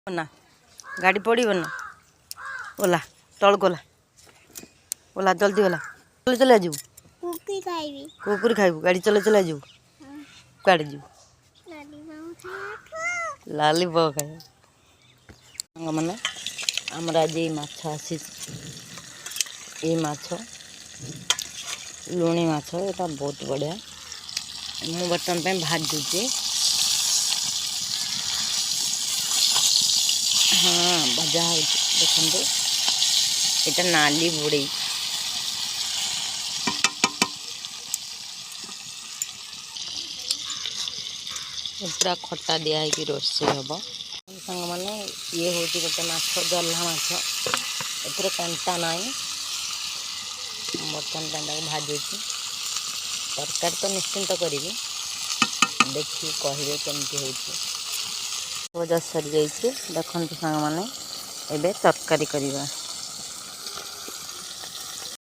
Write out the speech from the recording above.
ना गाड़ी पड़ो ना ओला तल को ओला जल्दी ओला चले चले जीव कुकुरी खाइबू गाड़ी चले चले जीव कड़े जीव लाली बो खाए मैंने आमर आज ये माछ आसी ये माछ लुणी माछ यहाँ बहुत बढ़िया मु बर्तमान भाजुची हाँ भजा हो देखो यहाँ नाली बुड़े पूरा खट्टा दिखाई रोषे हम सांग मैंने ये हूँ गोटे माछ जल्ला माछ ए कंटा ना बर्तमान पेंटा भाजुची तरकारी तो निश्चिंत करी देखिए कहे केमती हो भजा सरी जाइए देखते सांग मैंने एबे तरकारी करवा।